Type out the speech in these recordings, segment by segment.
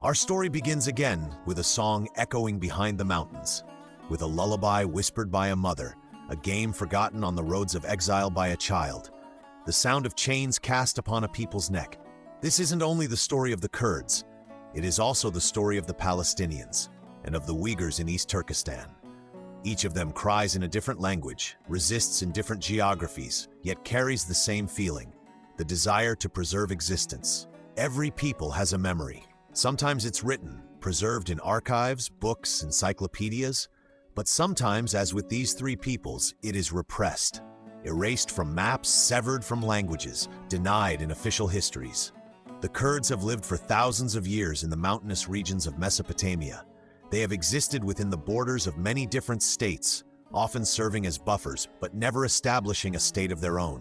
Our story begins again with a song echoing behind the mountains, with a lullaby whispered by a mother, a game forgotten on the roads of exile by a child, the sound of chains cast upon a people's neck. This isn't only the story of the Kurds, it is also the story of the Palestinians and of the Uyghurs in East Turkestan. Each of them cries in a different language, resists in different geographies, yet carries the same feeling, the desire to preserve existence. Every people has a memory. Sometimes it's written, preserved in archives, books, encyclopedias, but sometimes, as with these three peoples, it is repressed, erased from maps, severed from languages, denied in official histories. The Kurds have lived for thousands of years in the mountainous regions of Mesopotamia. They have existed within the borders of many different states, often serving as buffers, but never establishing a state of their own.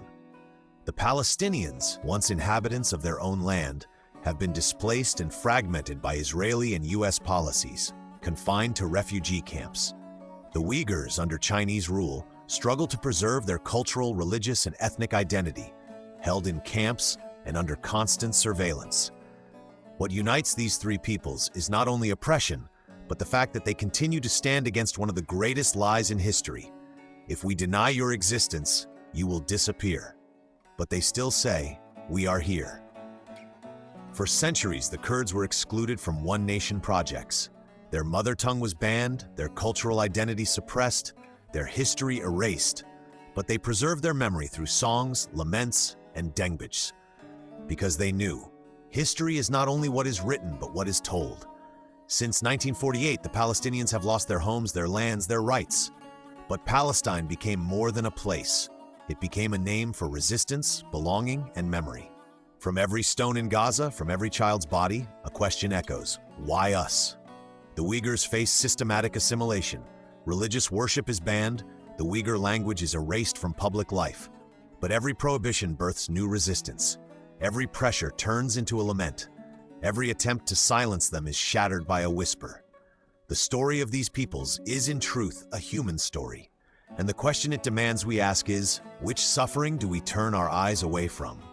The Palestinians, once inhabitants of their own land, have been displaced and fragmented by Israeli and US policies, confined to refugee camps. The Uyghurs, under Chinese rule, struggle to preserve their cultural, religious, and ethnic identity, held in camps and under constant surveillance. What unites these three peoples is not only oppression, but the fact that they continue to stand against one of the greatest lies in history. If we deny your existence, you will disappear. But they still say, we are here. For centuries, the Kurds were excluded from One Nation projects. Their mother tongue was banned, their cultural identity suppressed, their history erased. But they preserved their memory through songs, laments, and dengbits. Because they knew, history is not only what is written, but what is told. Since 1948, the Palestinians have lost their homes, their lands, their rights. But Palestine became more than a place. It became a name for resistance, belonging, and memory. From every stone in Gaza, from every child's body, a question echoes: why us? The Uyghurs face systematic assimilation. Religious worship is banned, the Uyghur language is erased from public life. But every prohibition births new resistance. Every pressure turns into a lament. Every attempt to silence them is shattered by a whisper. The story of these peoples is, in truth, a human story. And the question it demands we ask is, which suffering do we turn our eyes away from?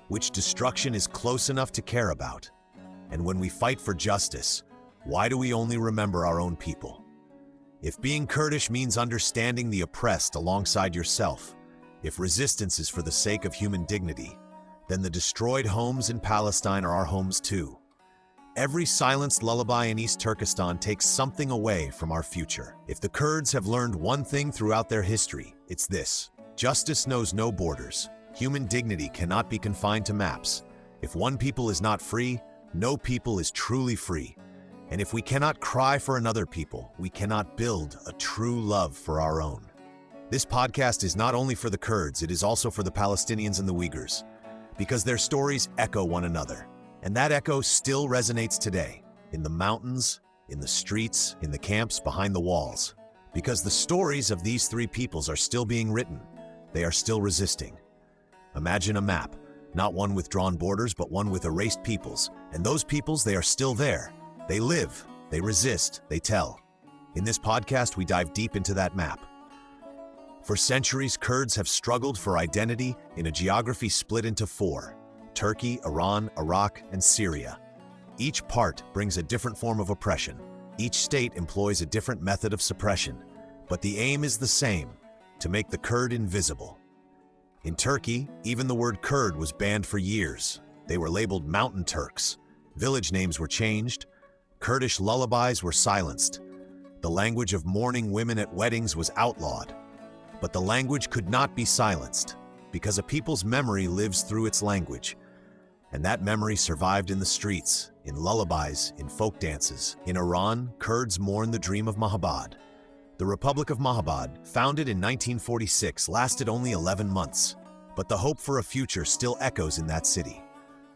Which destruction is close enough to care about? And when we fight for justice, why do we only remember our own people? If being Kurdish means understanding the oppressed alongside yourself, if resistance is for the sake of human dignity, then the destroyed homes in Palestine are our homes too. Every silenced lullaby in East Turkestan takes something away from our future. If the Kurds have learned one thing throughout their history, it's this: justice knows no borders. Human dignity cannot be confined to maps. If one people is not free, no people is truly free. And if we cannot cry for another people, we cannot build a true love for our own. This podcast is not only for the Kurds, it is also for the Palestinians and the Uyghurs, because their stories echo one another. And that echo still resonates today, in the mountains, in the streets, in the camps, behind the walls. Because the stories of these three peoples are still being written. They are still resisting. Imagine a map, not one with drawn borders, but one with erased peoples. And those peoples, they are still there. They live, they resist, they tell. In this podcast, we dive deep into that map. For centuries, Kurds have struggled for identity in a geography split into four: Turkey, Iran, Iraq, and Syria. Each part brings a different form of oppression. Each state employs a different method of suppression. But the aim is the same: to make the Kurd invisible. In Turkey, even the word Kurd was banned for years. They were labeled Mountain Turks. Village names were changed. Kurdish lullabies were silenced. The language of mourning women at weddings was outlawed. But the language could not be silenced, because a people's memory lives through its language. And that memory survived in the streets, in lullabies, in folk dances. In Iran, Kurds mourn the dream of Mahabad. The Republic of Mahabad, founded in 1946, lasted only 11 months. But the hope for a future still echoes in that city.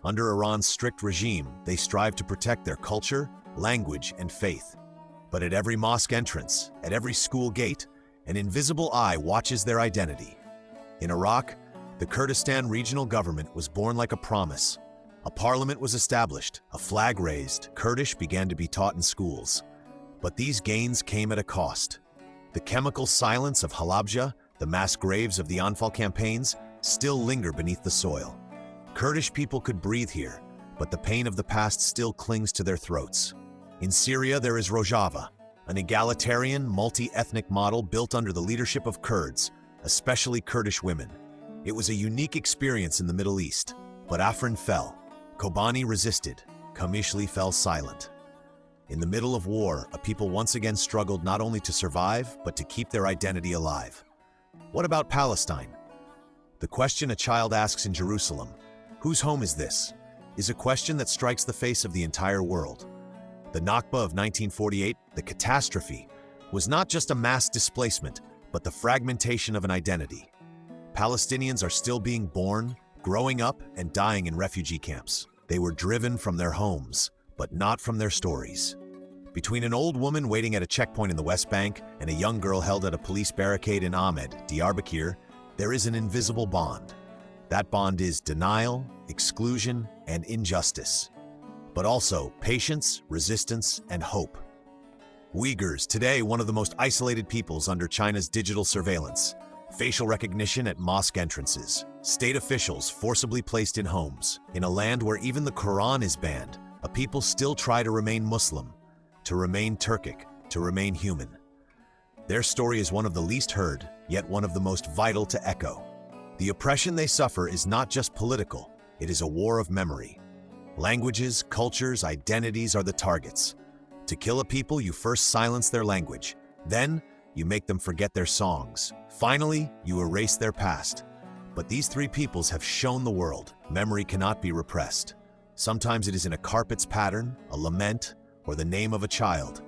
Under Iran's strict regime, they strive to protect their culture, language, and faith. But at every mosque entrance, at every school gate, an invisible eye watches their identity. In Iraq, the Kurdistan regional government was born like a promise. A parliament was established, a flag raised, Kurdish began to be taught in schools. But these gains came at a cost. The chemical silence of Halabja, the mass graves of the Anfal campaigns, still linger beneath the soil. Kurdish people could breathe here, but the pain of the past still clings to their throats. In Syria, there is Rojava, an egalitarian, multi-ethnic model built under the leadership of Kurds, especially Kurdish women. It was a unique experience in the Middle East, but Afrin fell. Kobani resisted. Kamishli fell silent. In the middle of war, a people once again struggled not only to survive, but to keep their identity alive. What about Palestine? The question a child asks in Jerusalem, "Whose home is this?" is a question that strikes the face of the entire world. The Nakba of 1948, the catastrophe, was not just a mass displacement, but the fragmentation of an identity. Palestinians are still being born, growing up, and dying in refugee camps. They were driven from their homes, but not from their stories. Between an old woman waiting at a checkpoint in the West Bank and a young girl held at a police barricade in Ahmed, Diyarbakir, there is an invisible bond. That bond is denial, exclusion, and injustice, but also patience, resistance, and hope. Uyghurs, today one of the most isolated peoples under China's digital surveillance. Facial recognition at mosque entrances. State officials forcibly placed in homes. In a land where even the Quran is banned, a people still try to remain Muslim, to remain Turkic, to remain human. Their story is one of the least heard, yet one of the most vital to echo. The oppression they suffer is not just political, it is a war of memory. Languages, cultures, identities are the targets. To kill a people, you first silence their language. Then, you make them forget their songs. Finally, you erase their past. But these three peoples have shown the world memory cannot be repressed. Sometimes it is in a carpet's pattern, a lament, or the name of a child.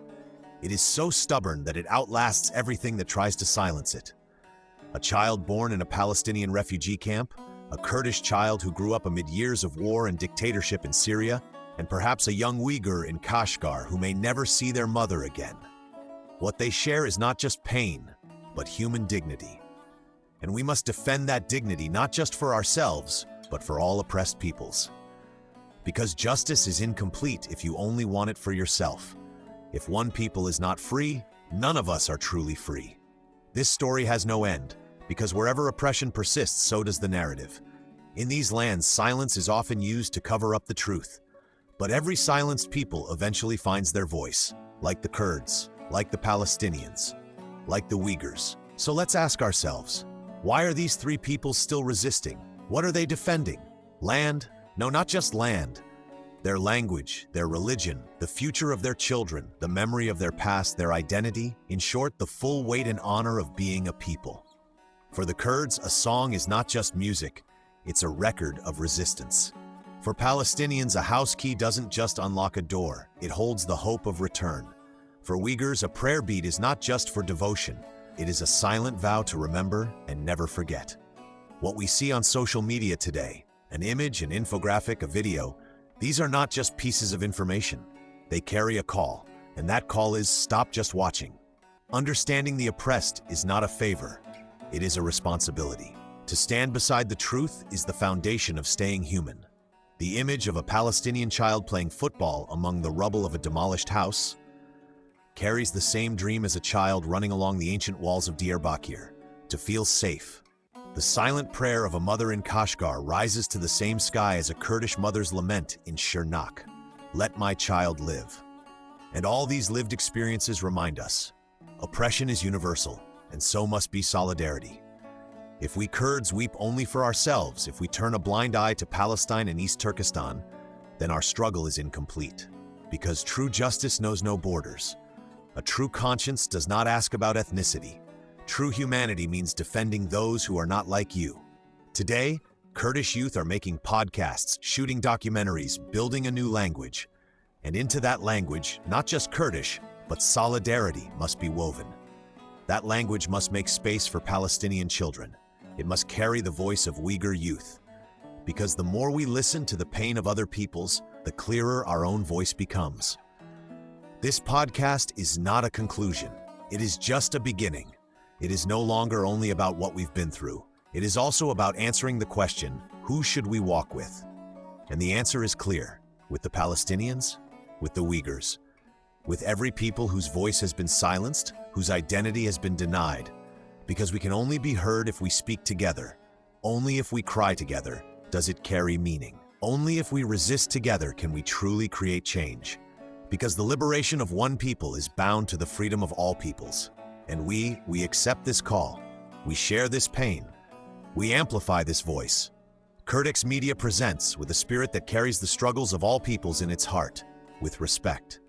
It is so stubborn that it outlasts everything that tries to silence it. A child born in a Palestinian refugee camp, a Kurdish child who grew up amid years of war and dictatorship in Syria, and perhaps a young Uyghur in Kashgar who may never see their mother again. What they share is not just pain, but human dignity. And we must defend that dignity not just for ourselves, but for all oppressed peoples. Because justice is incomplete if you only want it for yourself. If one people is not free, none of us are truly free. This story has no end, because wherever oppression persists, so does the narrative. In these lands, silence is often used to cover up the truth. But every silenced people eventually finds their voice, like the Kurds, like the Palestinians, like the Uyghurs. So let's ask ourselves, why are these three peoples still resisting? What are they defending? Land? No, not just land. Their language, their religion, the future of their children, the memory of their past, their identity, in short, the full weight and honor of being a people. For the Kurds, a song is not just music, it's a record of resistance. For Palestinians, a house key doesn't just unlock a door, it holds the hope of return. For Uyghurs, a prayer beat is not just for devotion, it is a silent vow to remember and never forget. What we see on social media today, an image, an infographic, a video, these are not just pieces of information. They carry a call, and that call is stop just watching. Understanding the oppressed is not a favor, it is a responsibility. To stand beside the truth is the foundation of staying human. The image of a Palestinian child playing football among the rubble of a demolished house carries the same dream as a child running along the ancient walls of Diyarbakir, to feel safe. The silent prayer of a mother in Kashgar rises to the same sky as a Kurdish mother's lament in Shirnak. Let my child live. And all these lived experiences remind us, oppression is universal, and so must be solidarity. If we Kurds weep only for ourselves, if we turn a blind eye to Palestine and East Turkestan, then our struggle is incomplete. Because true justice knows no borders. A true conscience does not ask about ethnicity. True humanity means defending those who are not like you. Today, Kurdish youth are making podcasts, shooting documentaries, building a new language. And into that language, not just Kurdish, but solidarity must be woven. That language must make space for Palestinian children. It must carry the voice of Uyghur youth. Because the more we listen to the pain of other peoples, the clearer our own voice becomes. This podcast is not a conclusion. It is just a beginning. It is no longer only about what we've been through. It is also about answering the question, who should we walk with? And the answer is clear. With the Palestinians, with the Uyghurs, with every people whose voice has been silenced, whose identity has been denied. Because we can only be heard if we speak together. Only if we cry together does it carry meaning. Only if we resist together can we truly create change. Because the liberation of one people is bound to the freedom of all peoples. And we accept this call. We share this pain. We amplify this voice. KURDX Media presents with a spirit that carries the struggles of all peoples in its heart, with respect.